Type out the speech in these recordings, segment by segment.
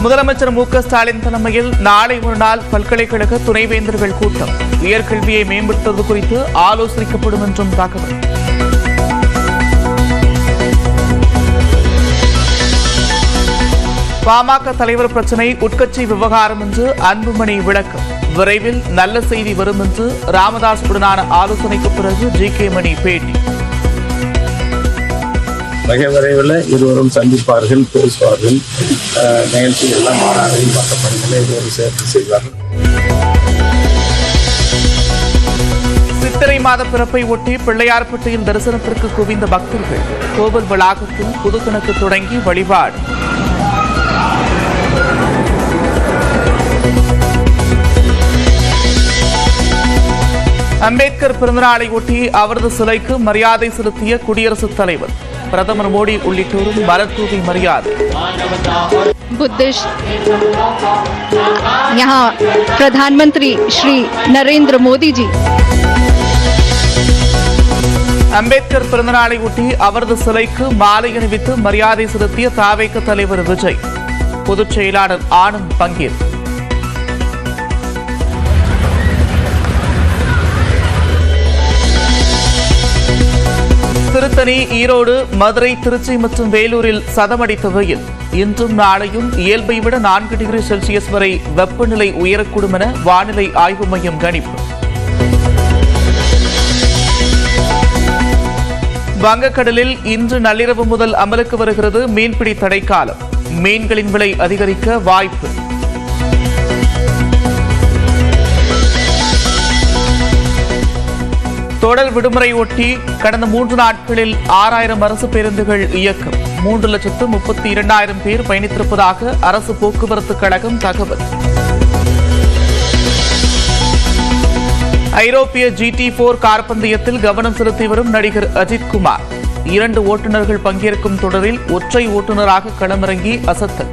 முதலமைச்சர் மு.க.ஸ்டாலின் தலைமையில் நாளை மறுநாள் பல்கலைக்கழக துணைவேந்தர்கள் கூட்டம். உயர்கல்வியை மேம்படுத்துவது குறித்து ஆலோசிக்கப்படும் என்றும் தகவல். பாமக தலைவர் பிரச்சினை உட்கட்சி விவகாரம் என்று அன்புமணி விளக்கம். விரைவில் நல்ல செய்தி வரும் என்று ராமதாஸ் உடனான ஆலோசனைக்கு பிறகு ஜி.கே. மணி பேட்டி. மிக விரைவில் இருவரும் சந்திப்பார்கள், பேசுவார்கள், நிகழ்ச்சிகள்லாம் மாநாடுகள் மற்ற பணிகளை இருவரும் சேர்த்து செய்வார்கள். சித்திரை மாத பிறப்பை ஒட்டி பிள்ளையார்பட்டியில் தரிசனத்திற்கு குவிந்த பக்தர்கள். கோவில் வளாகத்தில் புதுக்கணக்கு தொடங்கி வழிபாடு. அம்பேத்கர் பிறந்தநாளை ஒட்டி அவரது சிலைக்கு மரியாதை செலுத்திய குடியரசுத் தலைவர். பிரதமர் மோடி உள்ளிட்டோரும் மலர்தூவி மரியாதை. बुद्धिस्ट यहाँ प्रधानमंत्री श्री नरेंद्र मोदी जी. அம்பேத்கர் பிறந்தநாளை ஒட்டி அவரது சிலைக்கு மாலை அணிவித்து மரியாதை செலுத்திய தவேக தலைவர் விஜய். பொதுச் செயலாளர் ஆனந்த் பங்கேற்பு. திருத்தணி, ஈரோடு, மதுரை, திருச்சி மற்றும் வேலூரில் சதமடித்த வெயில். இன்றும் நாளையும் இயல்பை விட 4 டிகிரி செல்சியஸ் வரை வெப்பநிலை உயரக்கூடும் என வானிலை ஆய்வு மையம் கணிப்பு. வங்கக்கடலில் இன்று நள்ளிரவு முதல் அமலுக்கு வருகிறது மீன்பிடி தடைக்காலம். மீன்களின் விலை அதிகரிக்க வாய்ப்பு. தொடர் விடுமுறை ஒட்டி கடந்த 3 நாட்களில் 6000 அரசு பேருந்துகள் இயக்கம். 3,32,000 பேர் பயணித்திருப்பதாக அரசு போக்குவரத்து கழகம் தகவல். ஐரோப்பிய GT4 கார் பந்தயத்தில் கவனம் செலுத்தி வரும் நடிகர் அஜித் குமார். 2 ஓட்டுநர்கள் பங்கேற்கும் தொடரில் ஒற்றை ஓட்டுநராக களமிறங்கி அசத்தல்.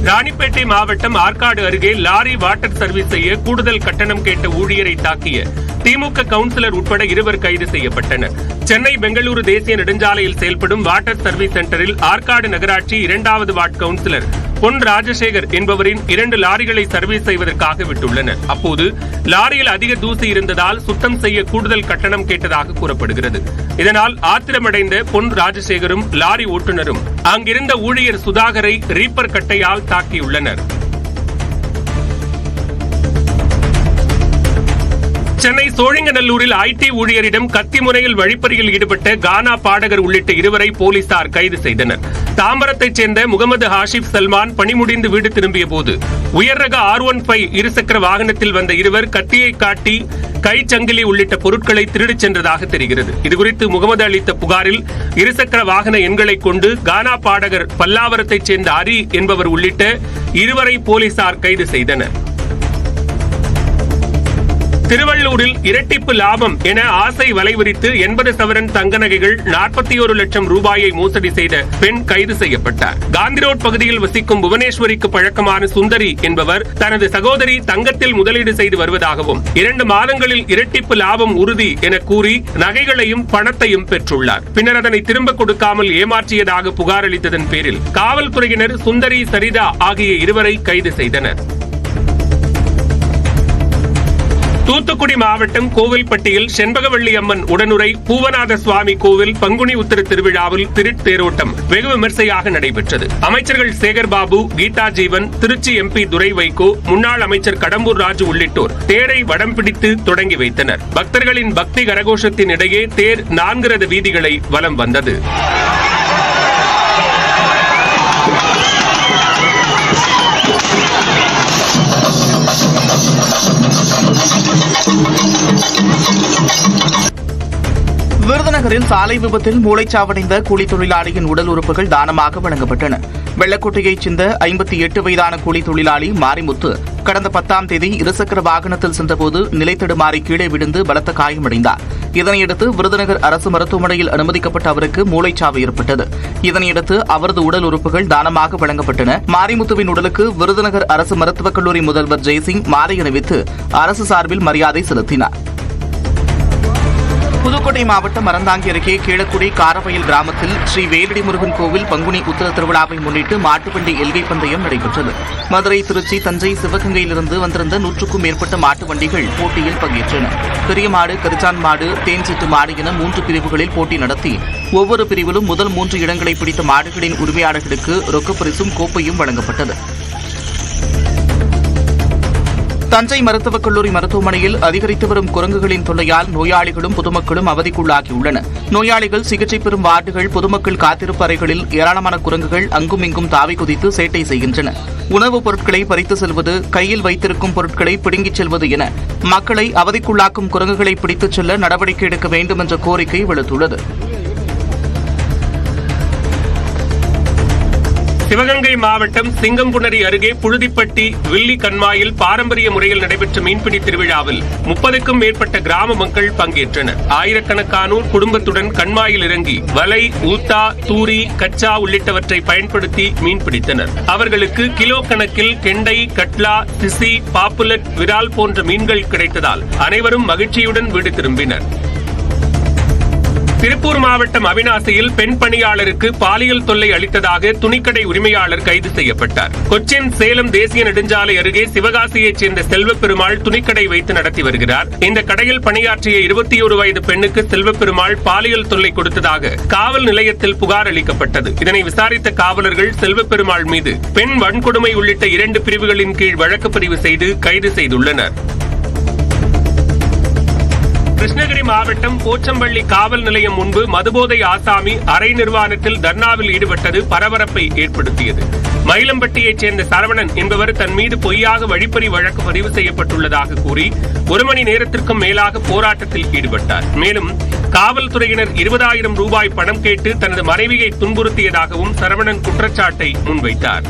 ராணிப்பேட்டை மாவட்டம் ஆற்காடு அருகே லாரி வாட்டர் சர்வீஸ் செய்ய கூடுதல் கட்டணம் கேட்ட ஊழியரை தாக்கிய திமுக கவுன்சிலர் உட்பட 2 கைது செய்யப்பட்டனர். சென்னை பெங்களூரு தேசிய நெடுஞ்சாலையில் செயல்படும் வாட்டர் சர்வீஸ் சென்டரில் ஆற்காடு நகராட்சி 2வது வார்டு கவுன்சிலர் பொன் ராஜசேகர் என்பவரின் 2 லாரிகளை சர்வீஸ் செய்வதற்காக விட்டுள்ளனர். அப்போது லாரியில் அதிக தூசி இருந்ததால் சுத்தம் செய்ய கூடுதல் கட்டணம் கேட்டதாக கூறப்படுகிறது. இதனால் ஆத்திரமடைந்த பொன் ராஜசேகரும் லாரி ஓட்டுநரும் அங்கிருந்த ஊழியர் சுதாகரை ரீப்பர் கட்டையால் தாக்கியுள்ளனர். சென்னை சோழிங்கநல்லூரில் ஐடி ஊழியரிடம் கத்தி முனையில் வழிப்பறியில் ஈடுபட்ட கானா பாடகர் உள்ளிட்ட 2 போலீசார் கைது செய்தனர். தாம்பரத்தைச் சேர்ந்த முகமது ஹாஷிப் சல்மான் பணி முடிந்து வீடு திரும்பிய போது உயர் ரக R15 இருசக்கர வாகனத்தில் வந்த 2 கத்தியை காட்டி கைச்சங்கிலி உள்ளிட்ட பொருட்களை திருடிச் சென்றதாக தெரிகிறது. இதுகுறித்து முகமது அளித்த புகாரில் இருசக்கர வாகன எண்களை கொண்டு கானா பாடகர் பல்லாவரத்தைச் சேர்ந்த அரி என்பவர் உள்ளிட்ட 2 போலீசார் கைது செய்தனர். திருவள்ளூரில் இரட்டிப்பு லாபம் என ஆசை வலைவிரித்து 80 சவரன் தங்க நகைகள் 41 லட்சம் ரூபாயை மோசடி செய்த பெண் கைது செய்யப்பட்டார். காந்தி ரோட் பகுதியில் வசிக்கும் புவனேஸ்வரிக்கு பழக்கமான சுந்தரி என்பவர் தனது சகோதரி தங்கத்தில் முதலீடு செய்து வருவதாகவும் 2 மாதங்களில் இரட்டிப்பு லாபம் உறுதி என கூறி நகைகளையும் பணத்தையும் பெற்றுள்ளார். பின்னர் அதனை திரும்ப கொடுக்காமல் ஏமாற்றியதாக புகார் அளித்ததன் பேரில் காவல்துறையினர் சுந்தரி, சரிதா ஆகிய 2 கைது செய்தனர். தூத்துக்குடி மாவட்டம் கோவில்பட்டியில் செண்பகவள்ளி அம்மன் உடனுரை பூவநாத சுவாமி கோவில் பங்குனி உத்திர திருவிழாவில் திருத்தேரோட்டம் வெகு விமர்சையாக நடைபெற்றது. அமைச்சர்கள் சேகர்பாபு, கீதா ஜீவன், திருச்சி MP துரை வைகோ, முன்னாள் அமைச்சர் கடம்பூர் ராஜு உள்ளிட்டோர் தேரை வடம் பிடித்து தொடங்கி வைத்தனர். பக்தர்களின் பக்தி கரகோஷத்தின் இடையே தேர் 4 ரத வீதிகளை வலம் வந்தது. விருதுநகரில் சாலை விபத்தில் மூளைச்சாவடைந்த கூலி தொழிலாளியின் உடல் உறுப்புகள் தானமாக வழங்கப்பட்டன. வெள்ளக்கோட்டையைச் சேர்ந்த 58 வயதான கூலி தொழிலாளி மாரிமுத்து கடந்த 10ஆம் தேதி இருசக்கர வாகனத்தில் சென்றபோது நிலை தடுமாறி கீழே விழுந்து பலத்த காயமடைந்தார். இதனையடுத்து விருதுநகர் அரசு மருத்துவமனையில் அனுமதிக்கப்பட்ட அவருக்கு மூளைச்சாவு ஏற்பட்டது. இதனையடுத்து அவரது உடல் உறுப்புகள் தானமாக வழங்கப்பட்டன. மாரிமுத்துவின் உடலுக்கு விருதுநகர் அரசு மருத்துவக் கல்லூரி முதல்வர் ஜெய்சிங் மாலை அணிவித்து அரசு சார்பில் மரியாதை செலுத்தினார். புதுக்கோட்டை மாவட்டம் அறந்தாங்கி அருகே கீழக்குடி காரவயல் கிராமத்தில் ஸ்ரீ வேலடி முருகன் கோவில் பங்குனி உத்திர திருவிழாவை முன்னிட்டு மாட்டுவண்டி எல்கை பந்தயம் நடைபெற்றது. மதுரை, திருச்சி, தஞ்சை, சிவகங்கையிலிருந்து வந்திருந்த 100க்கும் மேற்பட்ட மாட்டு வண்டிகள் போட்டியில் பங்கேற்றன. பெரிய மாடு, கரிச்சான் மாடு, தேன்சிட்டு மாடு என 3 பிரிவுகளில் போட்டி நடத்தி ஒவ்வொரு பிரிவிலும் முதல் 3 இடங்களை பிடித்த மாடுகளின் உரிமையாளர்களுக்கு ரொக்கப்பரிசும் கோப்பையும் வழங்கப்பட்டது. தஞ்சை மருத்துவக் கல்லூரி மருத்துவமனையில் அதிகரித்து வரும் குரங்குகளின் தொல்லையால் நோயாளிகளும் பொதுமக்களும் அவதிக்குள்ளாகியுள்ளனர். நோயாளிகள் சிகிச்சை பெறும் வார்டுகள், பொதுமக்கள் காத்திருப்பு அறைகளில் ஏராளமான குரங்குகள் அங்கும் இங்கும் தாவி குதித்து சேட்டை செய்கின்றன. உணவுப் பொருட்களை பறித்து செல்வது, கையில் வைத்திருக்கும் பொருட்களை பிடுங்கிச் செல்வது என மக்களை அவதிக்குள்ளாக்கும் குரங்குகளை பிடித்துச் செல்ல நடவடிக்கை எடுக்க வேண்டும் என்ற கோரிக்கை வெளுத்துள்ளது. சிவகங்கை மாவட்டம் சிங்கம்புணரி அருகே புழுதிப்பட்டி வில்லி கண்மாயில் பாரம்பரிய முறையில் நடைபெற்ற மீன்பிடி திருவிழாவில் 30க்கும் மேற்பட்ட கிராம மக்கள் பங்கேற்றனர். ஆயிரக்கணக்கானோர் குடும்பத்துடன் கண்மாயில் இறங்கி வலை, ஊத்தா, தூரி, கச்சா உள்ளிட்டவற்றை பயன்படுத்தி மீன்பிடித்தனர். அவர்களுக்கு கிலோ கணக்கில் கெண்டை, கட்லா, சிசி, பாப்புலட், விரால் போன்ற மீன்கள் கிடைத்ததால் அனைவரும் மகிழ்ச்சியுடன் வீடு திரும்பினர். திருப்பூர் மாவட்டம் அவிநாசியில் பெண் பணியாளருக்கு பாலியல் தொல்லை அளித்ததாக துணிக்கடை உரிமையாளர் கைது செய்யப்பட்டார். கொச்சின் சேலம் தேசிய நெடுஞ்சாலை அருகே சிவகாசியைச் சேர்ந்த செல்வப்பெருமாள் துணிக்கடை வைத்து நடத்தி வருகிறார். இந்த கடையில் பணியாற்றிய 21 வயது பெண்ணுக்கு செல்வப்பெருமாள் பாலியல் தொல்லை கொடுத்ததாக காவல் நிலையத்தில் புகார் அளிக்கப்பட்டது. இதனை விசாரித்த காவலர்கள் செல்வப்பெருமாள் மீது பெண் வன்கொடுமை உள்ளிட்ட 2 பிரிவுகளின் கீழ் வழக்கு பதிவு செய்து கைது செய்துள்ளனர். கிருஷ்ணகிரி மாவட்டம் போச்சம்பள்ளி காவல் நிலையம் முன்பு மதுபோதை ஆசாமி அரை நிர்வாணத்தில் தர்ணாவில் ஈடுபட்டது பரபரப்பை ஏற்படுத்தியது. மயிலம்பட்டியைச் சேர்ந்த சரவணன் என்பவர் தன் மீது பொய்யாக வழிப்பறி வழக்கு பதிவு செய்யப்பட்டுள்ளதாக கூறி 1 மணி நேரத்திற்கும் மேலாக போராட்டத்தில் ஈடுபட்டார். மேலும் காவல்துறையினர் 20,000 ரூபாய் பணம் கேட்டு தனது மனைவியை துன்புறுத்தியதாகவும் சரவணன் குற்றச்சாட்டை முன்வைத்தார்.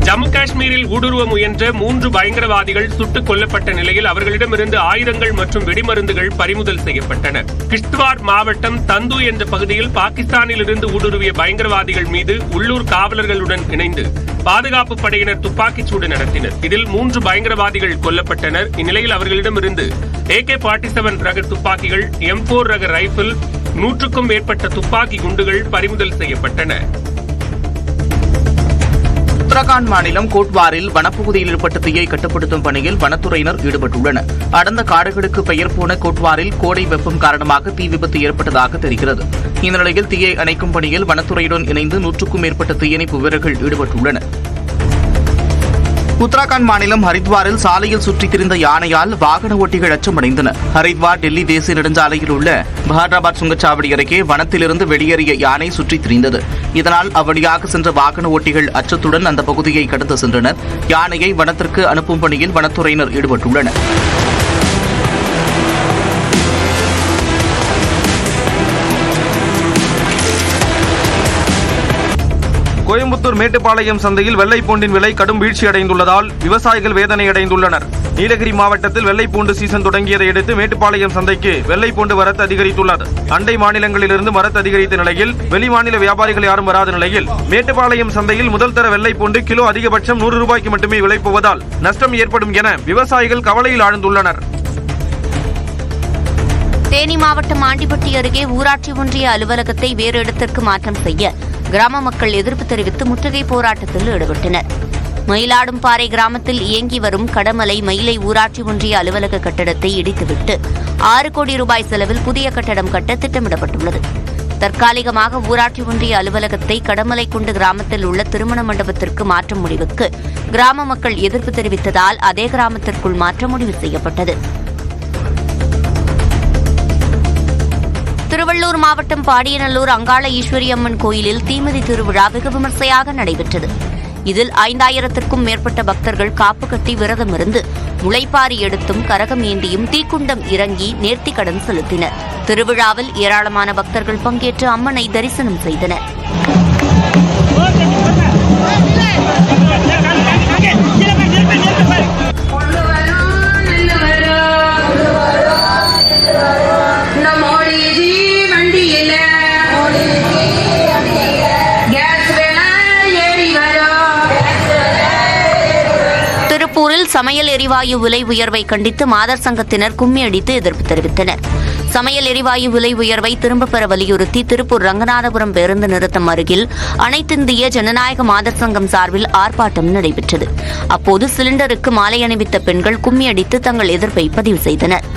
ஜம்மு காஷ்மீரில் ஊடுருவ முயன்ற 3 பயங்கரவாதிகள் சுட்டுக் கொல்லப்பட்ட நிலையில் அவர்களிடமிருந்து ஆயுதங்கள் மற்றும் வெடிமருந்துகள் பறிமுதல் செய்யப்பட்டன. கிஷ்த்வார் மாவட்டம் தந்து என்ற பகுதியில் பாகிஸ்தானிலிருந்து ஊடுருவிய பயங்கரவாதிகள் மீது உள்ளூர் காவலர்களுடன் இணைந்து பாதுகாப்பு படையினர் துப்பாக்கிச் சூடு நடத்தினர். இதில் 3 பயங்கரவாதிகள் கொல்லப்பட்டனர். இந்நிலையில் அவர்களிடமிருந்து AK-47 ரக துப்பாக்கிகள், M4 ரக ரைபிள், 100க்கும் மேற்பட்ட துப்பாக்கி குண்டுகள் பறிமுதல் செய்யப்பட்டன. உத்தரகாண்ட் மாநிலம் கோட்வாரில் வனப்பகுதியில் ஏற்பட்ட தீயை கட்டுப்படுத்தும் பணியில் வனத்துறையினர் ஈடுபட்டுள்ளனர். அடர்ந்த காடுகளுக்கு பெயர் போன கோட்வாரில் கோடை வெப்பம் காரணமாக தீ விபத்து ஏற்பட்டதாக தெரிகிறது. இந்த நிலையில் தீயை அணைக்கும் பணியில் வனத்துறையுடன் இணைந்து 100க்கும் மேற்பட்ட தீயணைப்பு வீரர்கள் ஈடுபட்டுள்ளனர். உத்தரகாண்ட் மாநிலம் ஹரித்வாரில் சாலையில் சுற்றித் திரிந்த யானையால் வாகன ஓட்டிகள் அச்சமடைந்தனர். ஹரித்வார் டெல்லி தேசிய நெடுஞ்சாலையில் உள்ள பஹாராபாத் சுங்கச்சாவடி அருகே வனத்திலிருந்து வெளியேறிய யானை சுற்றித் திரிந்தது. இதனால் அவ்வழியாக சென்ற வாகன ஓட்டிகள் அச்சத்துடன் அந்த பகுதியை கடந்து சென்றனர். யானையை வனத்திற்கு அனுப்பும் பணியில் வனத்துறையினர் ஈடுபட்டுள்ளனர். கோயம்புத்தூர் மேட்டுப்பாளையம் சந்தையில் வெள்ளைப்பூண்டின் விலை கடும் வீழ்ச்சியடைந்துள்ளதால் விவசாயிகள் வேதனையடைந்துள்ளனர். நீலகிரி மாவட்டத்தில் வெள்ளைப்பூண்டு சீசன் தொடங்கியதை அடுத்து மேட்டுப்பாளையம் சந்தைக்கு வெள்ளைப்பூண்டு வரத்து அதிகரித்துள்ளது. அண்டை மாநிலங்களிலிருந்து வரத்து அதிகரித்த நிலையில் வெளிமாநில வியாபாரிகள் யாரும் வராத நிலையில் மேட்டுப்பாளையம் சந்தையில் முதல் தர வெள்ளைப்பூண்டு கிலோ அதிகபட்சம் 100 ரூபாய்க்கு மட்டுமே விலை போவதால் நஷ்டம் ஏற்படும் என விவசாயிகள் கவலையில் ஆழ்ந்துள்ளனர். தேனி மாவட்டம் ஆண்டிப்பட்டி அருகே ஊராட்சி ஒன்றிய அலுவலகத்தை வேறு இடத்திற்கு மாற்றம் செய்ய கிராம மக்கள் எதிர்ப்பு தெரிவித்து முற்றுகை போராட்டத்தில் ஈடுபட்டனர். மயிலாடும்பாறை கிராமத்தில் இயங்கி வரும் கடமலை மயிலை ஊராட்சி ஒன்றிய அலுவலக கட்டடத்தை இடித்துவிட்டு 6 கோடி ரூபாய் செலவில் புதிய கட்டடம் கட்ட திட்டமிடப்பட்டுள்ளது. தற்காலிகமாக ஊராட்சி ஒன்றிய அலுவலகத்தை கடமலைக்குண்டு கிராமத்தில் உள்ள திருமண மண்டபத்திற்கு மாற்றும் முடிவுக்கு கிராம மக்கள் எதிர்ப்பு தெரிவித்ததால் அதே கிராமத்திற்குள் மாற்ற முடிவு செய்யப்பட்டது. திருவள்ளூர் மாவட்டம் பாடியநல்லூர் அங்காள ஈஸ்வரி அம்மன் கோயிலில் தீமிதி திருவிழா வெகு விமர்சையாக நடைபெற்றது. இதில் 5000த்திற்கும் மேற்பட்ட பக்தர்கள் காப்பு கட்டி விரதமிருந்து முளைப்பாரி எடுத்தும் கரகம் ஏந்தியும் தீக்குண்டம் இறங்கி நேர்த்திக்கடன் செலுத்தினர். திருவிழாவில் ஏராளமான பக்தர்கள் பங்கேற்று அம்மனை தரிசனம் செய்தனர். திருப்பூரில் திருப்பூரில் சமையல் எரிவாயு விலை உயர்வை கண்டித்து மாதர் சங்கத்தினர் கும்மி அடித்து எதிர்ப்பு தெரிவித்தனர். சமையல் எரிவாயு விலை உயர்வை திரும்பப் பெற வலியுறுத்தி திருப்பூர் ரங்கநாதபுரம் பேருந்து நிறுத்தம் அருகில் அனைத்திந்திய ஜனநாயக மாதர் சங்கம் சார்பில் ஆர்ப்பாட்டம் நடைபெற்றது. அப்போது சிலிண்டருக்கு மாலை அணிவித்த பெண்கள் கும்மி அடித்து தங்கள் எதிர்ப்பை பதிவு செய்தனர்.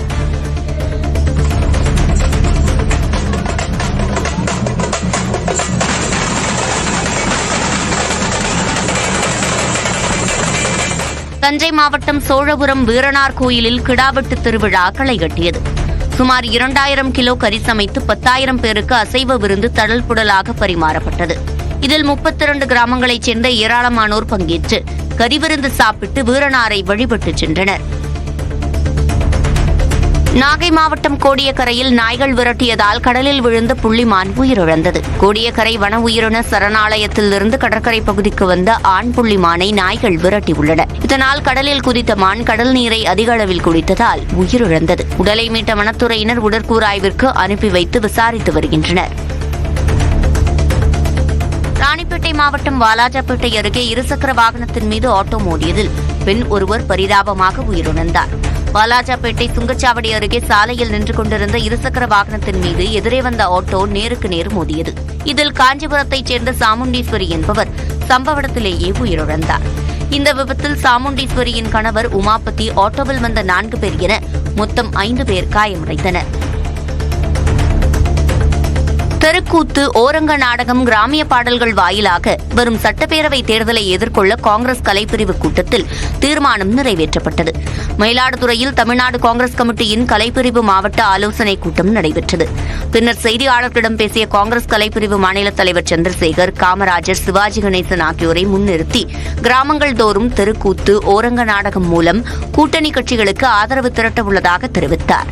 தஞ்சை மாவட்டம் சோழபுரம் வீரனார் கோயிலில் கிடாவெட்டு திருவிழா களைகட்டியது. சுமார் 2000 கிலோ கறி சமைத்து 10,000 பேருக்கு அசைவ விருந்து தடல் புடலாக பரிமாறப்பட்டது. இதில் 32 கிராமங்களைச் சேர்ந்த ஏராளமானோர் பங்கேற்று கறி விருந்து சாப்பிட்டு வீரனாரை வழிபட்டு சென்றனர். நாகை மாவட்டம் கோடியக்கரையில் நாய்கள் விரட்டியதால் கடலில் விழுந்த புள்ளிமான் உயிரிழந்தது. கோடியக்கரை வன உயிரின சரணாலயத்திலிருந்து கடற்கரை பகுதிக்கு வந்த ஆண் புள்ளிமானை நாய்கள் விரட்டியுள்ளன. இதனால் கடலில் குதித்த மான் கடல் நீரை அதிக அளவில் குடித்ததால் உயிரிழந்தது. உடலை மீட்ட வனத்துறையினர் உடற்கூறாய்விற்கு அனுப்பி வைத்து விசாரித்து வருகின்றனர். ராணிப்பேட்டை மாவட்டம் வாலாஜாப்பேட்டை அருகே இருசக்கர வாகனத்தின் மீது ஆட்டோ மோதியதில் பெண் ஒருவர் பரிதாபமாக உயிரிழந்தார். வாலாஜாப்பேட்டை சுங்கச்சாவடி அருகே சாலையில் நின்று கொண்டிருந்த இருசக்கர வாகனத்தின் மீது எதிரே வந்த ஆட்டோ நேருக்கு நேர் மோதியது. இதில் காஞ்சிபுரத்தைச் சேர்ந்த சாமுண்டீஸ்வரி என்பவர் சம்பவ இடத்திலேயே உயிரிழந்தார். இந்த விபத்தில் சாமுண்டீஸ்வரியின் கணவர் உமாபதி, ஆட்டோவில் வந்த 4 பேர் என மொத்தம் 5 பேர் காயமடைந்தனர். தெருக்கூத்து, ஓரங்க நாடகம், கிராமிய பாடல்கள் வாயிலாக வரும் சட்டப்பேரவை தேர்தலை எதிர்கொள்ள காங்கிரஸ் கலைப்பிரிவு கூட்டத்தில் தீர்மானம் நிறைவேற்றப்பட்டது. மயிலாடுதுறையில் தமிழ்நாடு காங்கிரஸ் கமிட்டியின் கலைப்பிரிவு மாவட்ட ஆலோசனைக் கூட்டம் நடைபெற்றது. பின்னர் செய்தியாளர்களிடம் பேசிய காங்கிரஸ் கலைப்பிரிவு மாநில தலைவர் சந்திரசேகர், காமராஜர், சிவாஜி கணேசன் ஆகியோரை முன்னிறுத்தி கிராமங்கள் தோறும் தெருக்கூத்து, ஓரங்க நாடகம் மூலம் கூட்டணி கட்சிகளுக்கு ஆதரவு திரட்ட உள்ளதாக தெரிவித்தார்.